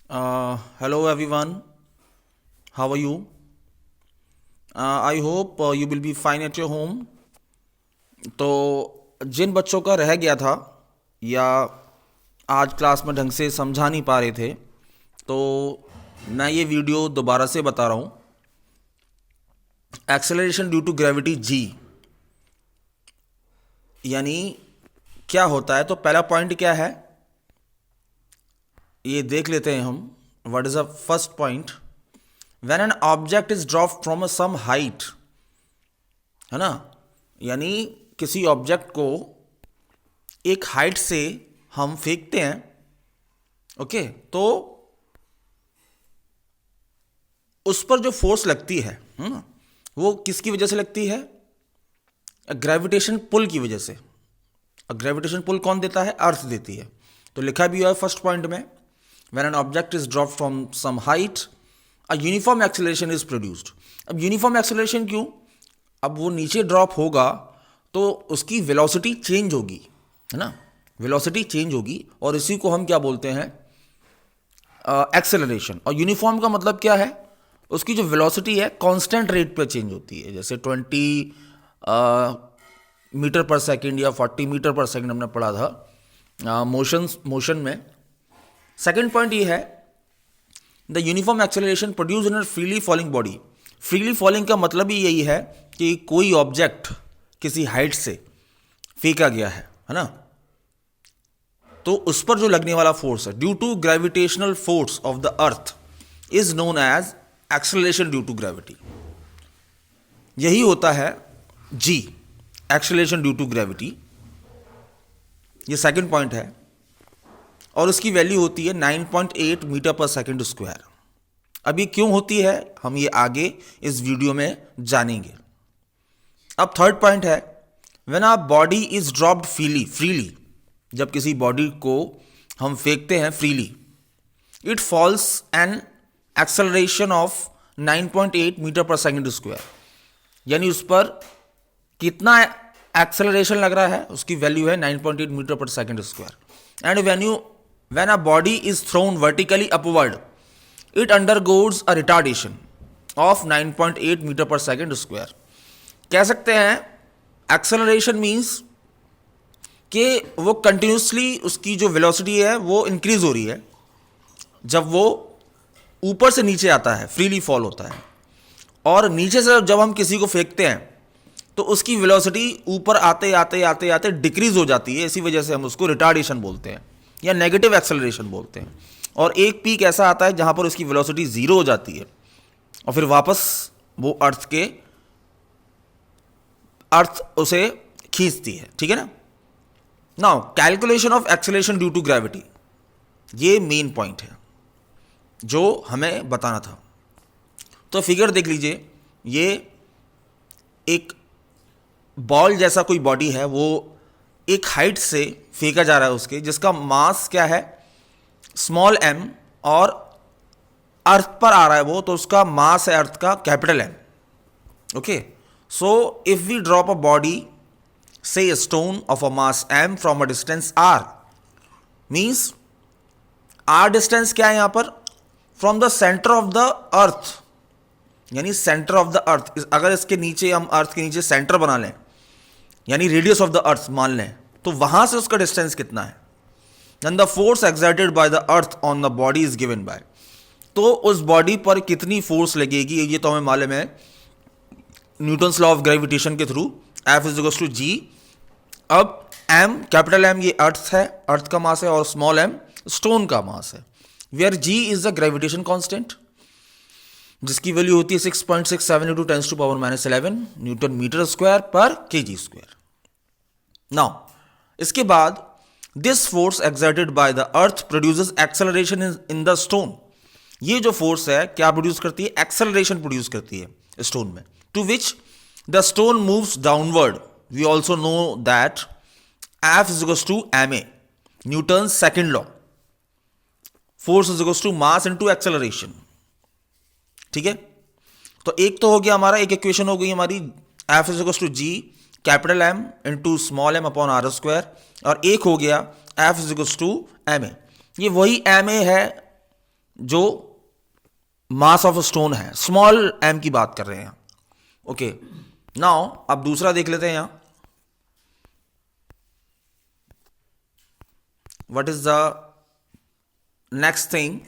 Hello everyone, how are you? I hope you will be fine at your home. तो जिन बच्चों का रह गया था या आज क्लास में ढंग से समझा नहीं पा रहे थे, तो मैं ये वीडियो दोबारा से बता रहा हूँ। Acceleration due to gravity G, यानी क्या होता है। तो पहला पॉइंट क्या है ये देख लेते हैं हम। What is a first point? When an object is drop from a some height, है ना, यानी किसी ऑब्जेक्ट को एक हाइट से हम फेंकते हैं, ओके, तो उस पर जो फोर्स लगती है वो किसकी वजह से लगती है? ग्रेविटेशन पुल की वजह से। ग्रेविटेशन पुल कौन देता है? अर्थ देती है। तो लिखा भी हुआ है फर्स्ट पॉइंट में, when an object is drop from some height a uniform acceleration is produced. अब यूनिफॉर्म एक्सेलरेशन क्यों? अब वो नीचे ड्रॉप होगा तो उसकी वेलोसिटी चेंज होगी, है ना, वेलोसिटी चेंज होगी, और इसी को हम क्या बोलते हैं? एक्सेलरेशन। और यूनिफॉर्म का मतलब क्या है? उसकी जो वेलोसिटी है कांस्टेंट रेट पे चेंज होती है। जैसे 20 मीटर पर सेकंड या 40 मीटर पर सेकंड हमने पढ़ा था मोशन में। सेकंड पॉइंट ये है, the uniform acceleration produce in a freely falling body. Freely falling का मतलब ही यही है कि कोई ऑब्जेक्ट किसी हाइट से फेंका गया है ना, तो उस पर जो लगने वाला फोर्स है due to gravitational force of the earth is known as acceleration due to gravity. यही होता है जी, एक्सेलरेशन ड्यू टू ग्रेविटी। ये सेकंड पॉइंट है, और उसकी वैल्यू होती है 9.8 मीटर पर सेकंड स्क्वायर। अब ये क्यों होती है हम ये आगे इस वीडियो में जानेंगे। अब थर्ड पॉइंट है, when a body is dropped freely, जब किसी बॉडी को हम फेंकते हैं freely, it falls an acceleration of 9.8 metre per second square. यानी उस पर कितना एक्सेलरेशन लग रहा है, उसकी वैल्यू है 9.8 metre per second square. And when a body is thrown vertically upward, it undergoes a retardation of 9.8 metre per second square. कह सकते हैं एक्सेलरेशन मीन्स कि वो कंटिन्यूसली उसकी जो वेलोसिटी है वो इंक्रीज हो रही है जब वो ऊपर से नीचे आता है, फ्रीली फॉल होता है। और नीचे से जब हम किसी को फेंकते हैं तो उसकी वेलोसिटी ऊपर आते आते आते आते डिक्रीज हो जाती है। इसी वजह से हम उसको रिटार्डेशन बोलते हैं या नेगेटिव एक्सेलरेशन बोलते हैं। और एक पीक ऐसा आता है जहां पर उसकी वेलोसिटी जीरो हो जाती है और फिर वापस वो अर्थ उसे खींचती है, ठीक है ना। Now calculation of acceleration due to gravity, ये मेन पॉइंट है जो हमें बताना था। तो फिगर देख लीजिए, ये एक बॉल जैसा कोई बॉडी है, वो एक हाइट से फेंका जा रहा है उसके, जिसका मास क्या है? स्मॉल m, और अर्थ पर आ रहा है वो, तो उसका मास है अर्थ का capital M। Okay, so if we drop a body, say stone of a mass m from a distance r, means r distance क्या है यहां पर? From the centre of the earth, यानी सेंटर ऑफ द अर्थ। अगर इसके नीचे हम अर्थ के नीचे सेंटर बना लें, यानी रेडियस ऑफ द अर्थ मान लें, तो वहां से उसका डिस्टेंस कितना है? Then the force exerted by the earth on the body is given by. तो उस बॉडी पर कितनी फोर्स लगेगी ये तो हमें मालूम है न्यूटन्स लॉ ऑफ ग्रेविटेशन के through, F is equals to G। अब M, कैपिटल M ये अर्थ है, अर्थ का मास है, और स्मॉल m स्टोन का मास है, where G is the gravitation constant, जिसकी वैल्यू होती है 6.67 into 10 to power -11 newton metre square per kg square. Now इसके बाद this force exerted by the earth produces acceleration in the stone. ये जो force है क्या प्रोड्यूस करती है? एक्सेलरेशन प्रोड्यूस करती है स्टोन में, to which the stone moves downward. We also know that F is equals to ma, Newton second law, force is equals to mass into acceleration. ठीक है, तो एक तो हो गया हमारा, एक इक्वेशन हो गई हमारी F is equals to G capital M into small m upon r square, और एक हो गया F is equals to ma। ये वही ma है जो मास ऑफ स्टोन है, स्मॉल एम की बात कर रहे हैं। ओके, नाउ अब दूसरा देख लेते हैं यहां, what is the next thing